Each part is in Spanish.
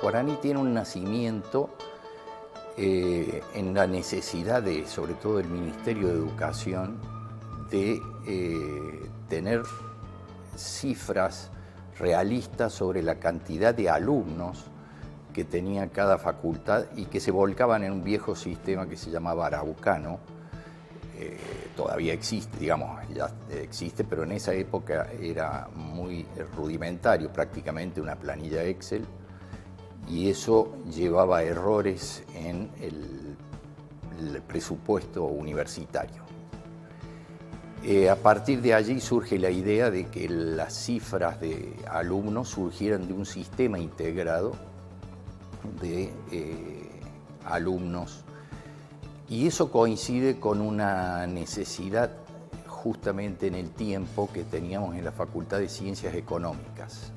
Guaraní tiene un nacimiento en la necesidad de, sobre todo del Ministerio de Educación, de tener cifras realistas sobre la cantidad de alumnos que tenía cada facultad y que se volcaban en un viejo sistema que se llamaba araucano. Todavía existe, digamos, ya existe, pero en esa época era muy rudimentario, prácticamente una planilla Excel, y eso llevaba a errores en el presupuesto universitario. A partir de allí surge la idea de que las cifras de alumnos surgieran de un sistema integrado de alumnos, y eso coincide con una necesidad justamente en el tiempo que teníamos en la Facultad de Ciencias Económicas.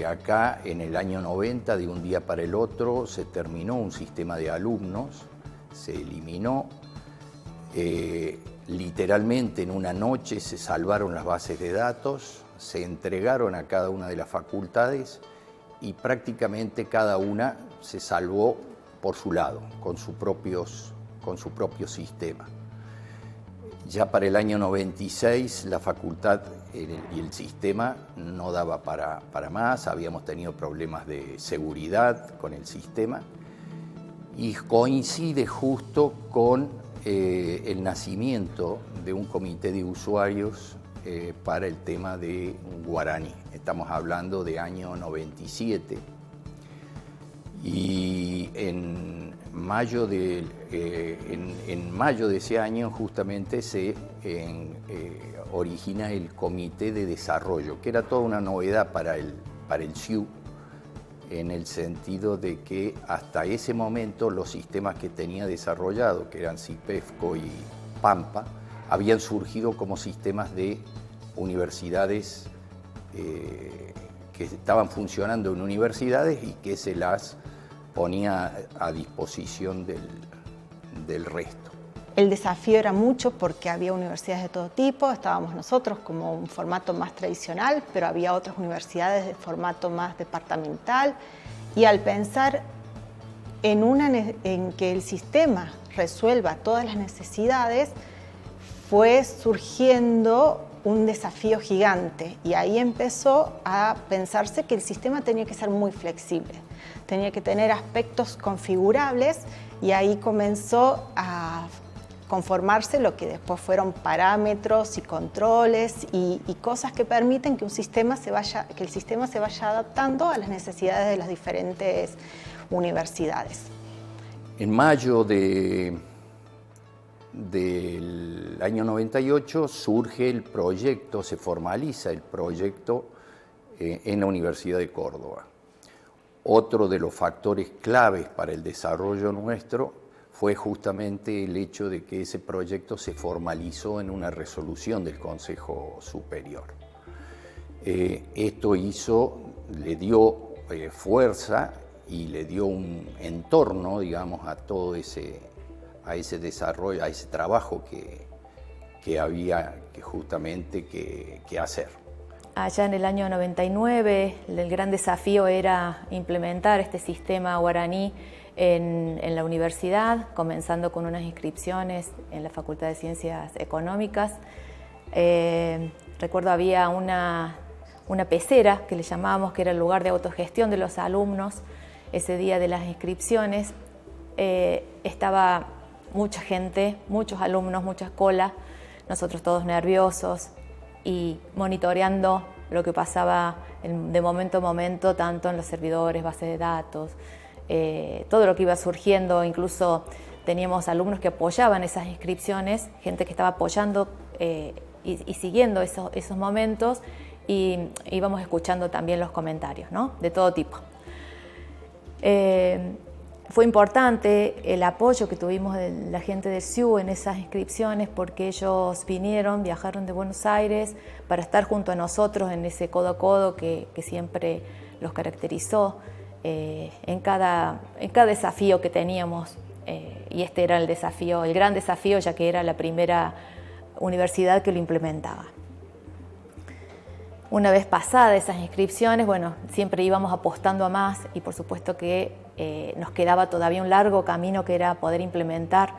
Acá en el año 90, de un día para el otro, se terminó un sistema de alumnos, se eliminó, literalmente en una noche se salvaron las bases de datos, se entregaron a cada una de las facultades y prácticamente cada una se salvó por su lado, con su propio sistema. Ya para el año 96 la facultad y el sistema no daba para más, habíamos tenido problemas de seguridad con el sistema y coincide justo con el nacimiento de un comité de usuarios para el tema de Guaraní. Estamos hablando de año 97 y en mayo de ese año justamente se origina el Comité de Desarrollo, que era toda una novedad para el CIU, en el sentido de que hasta ese momento los sistemas que tenía desarrollado, que eran CIPEFCO y Pampa, habían surgido como sistemas de universidades que estaban funcionando en universidades y que se las ponía a disposición del resto. El desafío era mucho porque había universidades de todo tipo, estábamos nosotros como un formato más tradicional, pero había otras universidades de formato más departamental, y al pensar en que el sistema resuelva todas las necesidades, fue surgiendo un desafío gigante, y ahí empezó a pensarse que el sistema tenía que ser muy flexible, tenía que tener aspectos configurables, y ahí comenzó a conformarse lo que después fueron parámetros y controles y cosas que permiten que el sistema se vaya adaptando a las necesidades de las diferentes universidades. En mayo del año 98 surge el proyecto, se formaliza el proyecto en la Universidad de Córdoba. Otro de los factores claves para el desarrollo nuestro fue justamente el hecho de que ese proyecto se formalizó en una resolución del Consejo Superior. Esto le dio fuerza y le dio un entorno, digamos, a todo ese desarrollo, a ese trabajo que había justamente que hacer. Allá en el año 99, el gran desafío era implementar este sistema guaraní en la universidad, comenzando con unas inscripciones en la Facultad de Ciencias Económicas. Recuerdo había una pecera que le llamábamos, que era el lugar de autogestión de los alumnos. Ese día de las inscripciones estaba mucha gente, muchos alumnos, muchas colas, nosotros todos nerviosos y monitoreando lo que pasaba de momento a momento, tanto en los servidores, bases de datos, todo lo que iba surgiendo. Incluso teníamos alumnos que apoyaban esas inscripciones, gente que estaba apoyando y siguiendo esos momentos, y íbamos escuchando también los comentarios, ¿no? De todo tipo. Fue importante el apoyo que tuvimos de la gente del CIU en esas inscripciones, porque ellos viajaron de Buenos Aires para estar junto a nosotros en ese codo a codo que siempre los caracterizó en cada desafío que teníamos, y este era el gran desafío, ya que era la primera universidad que lo implementaba. Una vez pasadas esas inscripciones, bueno, siempre íbamos apostando a más y por supuesto que nos quedaba todavía un largo camino que era poder implementar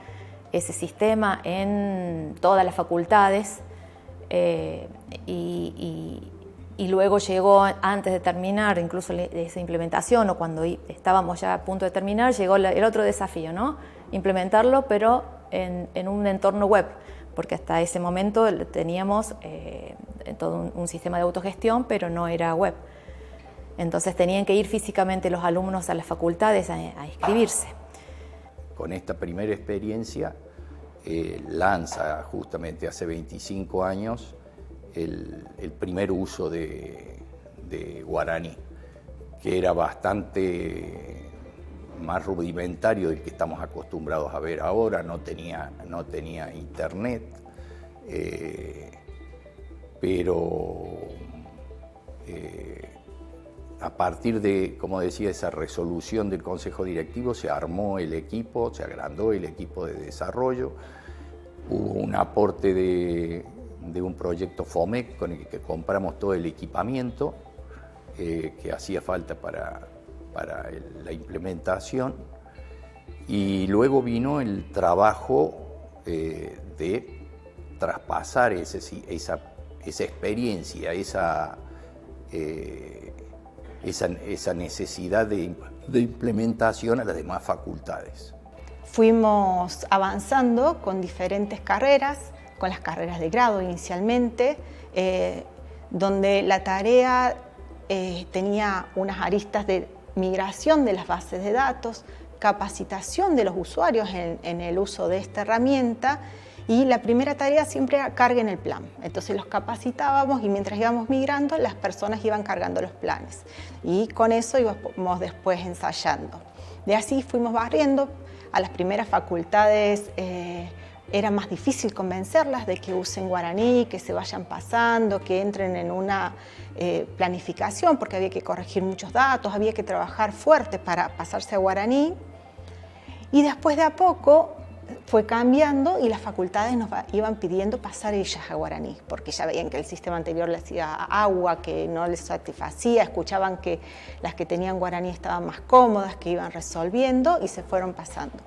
ese sistema en todas las facultades y luego llegó, antes de terminar incluso esa implementación o cuando estábamos ya a punto de terminar, llegó el otro desafío, ¿no? Implementarlo pero en un entorno web, porque hasta ese momento teníamos todo un sistema de autogestión, pero no era web. Entonces tenían que ir físicamente los alumnos a las facultades a inscribirse. Con esta primera experiencia lanza justamente hace 25 años el primer uso de guaraní, que era bastante más rudimentario del que estamos acostumbrados a ver ahora, no tenía internet, pero a partir de, como decía, esa resolución del Consejo Directivo se armó el equipo, se agrandó el equipo de desarrollo, hubo un aporte de un proyecto FOMEC con el que compramos todo el equipamiento que hacía falta para la implementación, y luego vino el trabajo de traspasar esa experiencia, esa necesidad de implementación a las demás facultades. Fuimos avanzando con diferentes carreras, con las carreras de grado inicialmente, donde la tarea tenía unas aristas de migración de las bases de datos, capacitación de los usuarios en el uso de esta herramienta, y la primera tarea siempre era carguen el plan. Entonces los capacitábamos y mientras íbamos migrando las personas iban cargando los planes y con eso íbamos después ensayando. De así fuimos barriendo. A las primeras facultades era más difícil convencerlas de que usen guaraní, que se vayan pasando, que entren en una planificación, porque había que corregir muchos datos, había que trabajar fuerte para pasarse a guaraní. Y después de a poco fue cambiando y las facultades nos iban pidiendo pasar ellas a guaraní, porque ya veían que el sistema anterior les hacía agua, que no les satisfacía, escuchaban que las que tenían guaraní estaban más cómodas, que iban resolviendo y se fueron pasando.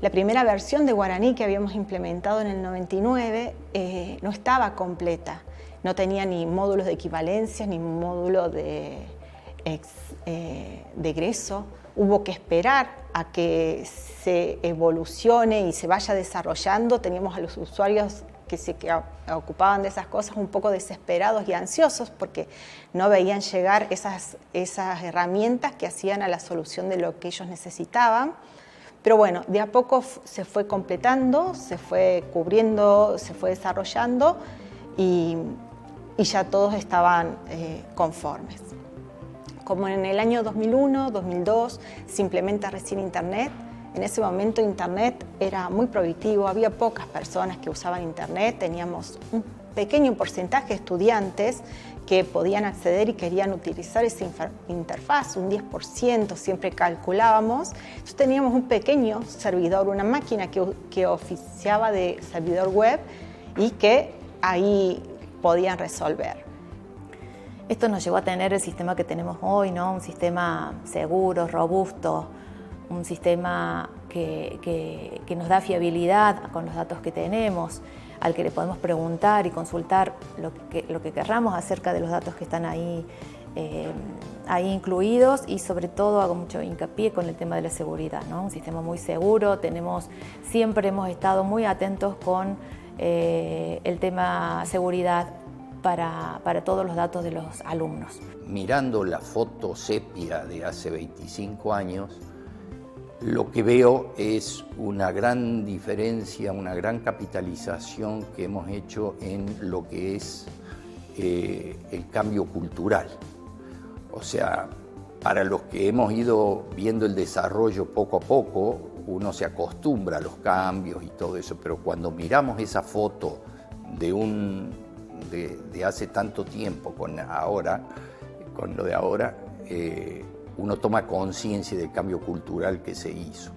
La primera versión de guaraní que habíamos implementado en el 99 no estaba completa, no tenía ni módulos de equivalencia ni módulo de egreso. Hubo que esperar a que se evolucione y se vaya desarrollando. Teníamos a los usuarios que se ocupaban de esas cosas un poco desesperados y ansiosos porque no veían llegar esas herramientas que hacían a la solución de lo que ellos necesitaban. Pero bueno, de a poco se fue completando, se fue cubriendo, se fue desarrollando y ya todos estaban conformes. Como en el año 2001, 2002 se implementa recién Internet, en ese momento Internet era muy prohibitivo, había pocas personas que usaban Internet, teníamos un pequeño porcentaje de estudiantes que podían acceder y querían utilizar esa interfaz, un 10% siempre calculábamos. Entonces teníamos un pequeño servidor, una máquina que oficiaba de servidor web y que ahí podían resolver. Esto nos llevó a tener el sistema que tenemos hoy, ¿no? Un sistema seguro, robusto, un sistema que nos da fiabilidad con los datos que tenemos, al que le podemos preguntar y consultar lo que querramos acerca de los datos que están ahí incluidos, y sobre todo hago mucho hincapié con el tema de la seguridad, ¿no? Un sistema muy seguro, siempre hemos estado muy atentos con el tema seguridad para todos los datos de los alumnos. Mirando la foto sepia de hace 25 años, lo que veo es una gran diferencia, una gran capitalización que hemos hecho en lo que es el cambio cultural. O sea, para los que hemos ido viendo el desarrollo poco a poco, uno se acostumbra a los cambios y todo eso, pero cuando miramos esa foto de hace tanto tiempo con lo de ahora, uno toma conciencia del cambio cultural que se hizo,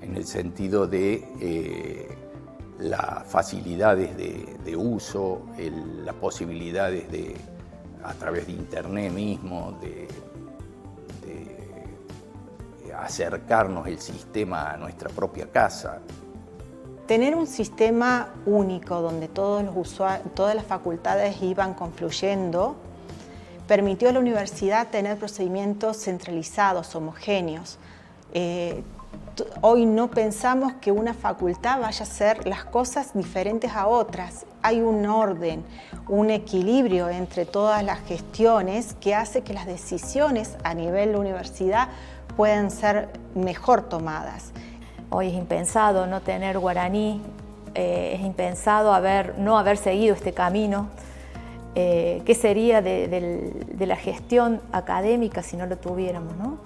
en el sentido de las facilidades de uso, las posibilidades a través de internet mismo, de acercarnos el sistema a nuestra propia casa. Tener un sistema único donde todas las facultades iban confluyendo permitió a la universidad tener procedimientos centralizados, homogéneos. Hoy no pensamos que una facultad vaya a hacer las cosas diferentes a otras. Hay un orden, un equilibrio entre todas las gestiones que hace que las decisiones a nivel de la universidad puedan ser mejor tomadas. Hoy es impensado no tener guaraní, es impensado no haber seguido este camino. ¿Qué sería de la gestión académica si no lo tuviéramos, ¿no?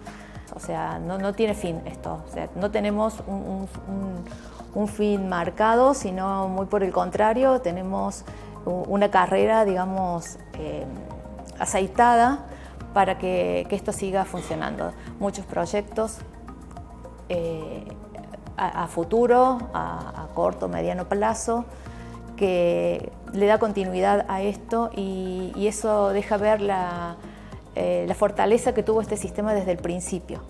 O sea, no tiene fin esto. O sea, no tenemos un fin marcado, sino muy por el contrario, tenemos una carrera, digamos, aceitada para que esto siga funcionando. Muchos proyectos a futuro, a corto, mediano plazo, que le da continuidad a esto y eso deja ver la fortaleza que tuvo este sistema desde el principio.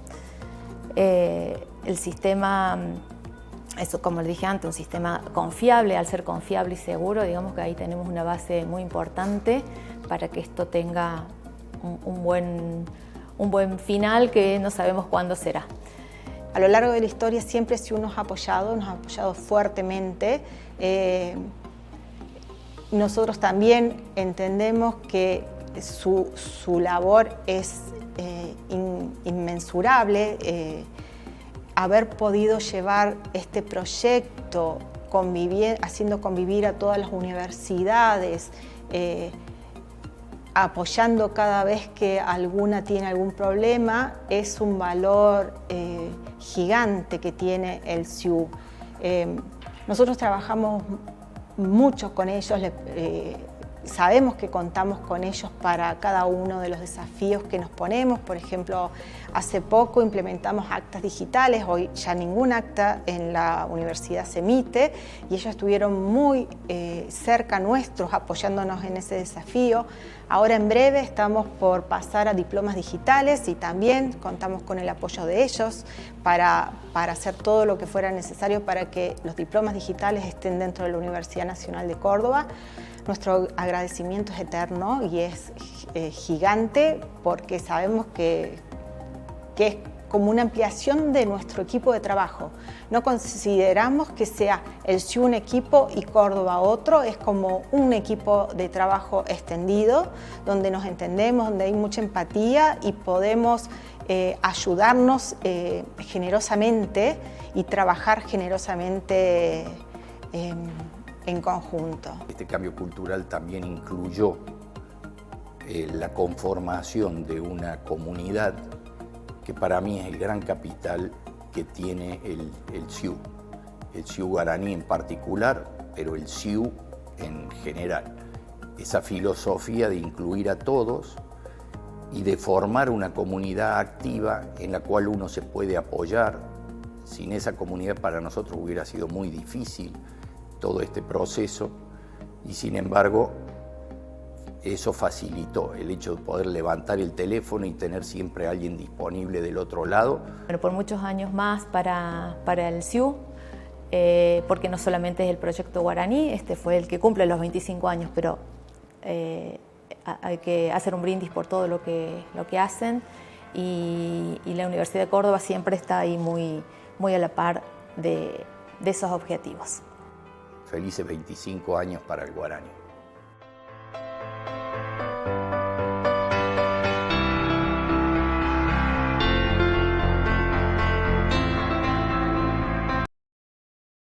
El sistema, eso como le dije antes, un sistema confiable. Al ser confiable y seguro, digamos que ahí tenemos una base muy importante para que esto tenga un buen final que no sabemos cuándo será. A lo largo de la historia siempre SIU nos ha apoyado fuertemente. Nosotros también entendemos que su labor es inmensurable. Haber podido llevar este proyecto haciendo convivir a todas las universidades, apoyando cada vez que alguna tiene algún problema, es un valor gigante que tiene el SIU. Nosotros trabajamos mucho con ellos, sabemos que contamos con ellos para cada uno de los desafíos que nos ponemos. Por ejemplo, hace poco implementamos actas digitales, hoy ya ningún acta en la universidad se emite y ellos estuvieron muy cerca nuestros apoyándonos en ese desafío. Ahora en breve estamos por pasar a diplomas digitales y también contamos con el apoyo de ellos para hacer todo lo que fuera necesario para que los diplomas digitales estén dentro de la Universidad Nacional de Córdoba. Nuestro agradecimiento es eterno y es gigante porque sabemos que es como una ampliación de nuestro equipo de trabajo. No consideramos que sea el SIU un equipo y Córdoba otro, es como un equipo de trabajo extendido, donde nos entendemos, donde hay mucha empatía y podemos ayudarnos generosamente y trabajar generosamente en conjunto. Este cambio cultural también incluyó la conformación de una comunidad que para mí es el gran capital que tiene el SIU guaraní en particular, pero el SIU en general. Esa filosofía de incluir a todos y de formar una comunidad activa en la cual uno se puede apoyar. Sin esa comunidad para nosotros hubiera sido muy difícil todo este proceso y sin embargo eso facilitó el hecho de poder levantar el teléfono y tener siempre a alguien disponible del otro lado. Bueno, por muchos años más para el SIU, porque no solamente es el proyecto guaraní, este fue el que cumple los 25 años, pero hay que hacer un brindis por todo lo que hacen y la Universidad de Córdoba siempre está ahí muy a la par de esos objetivos. Felices 25 años para el guaraní.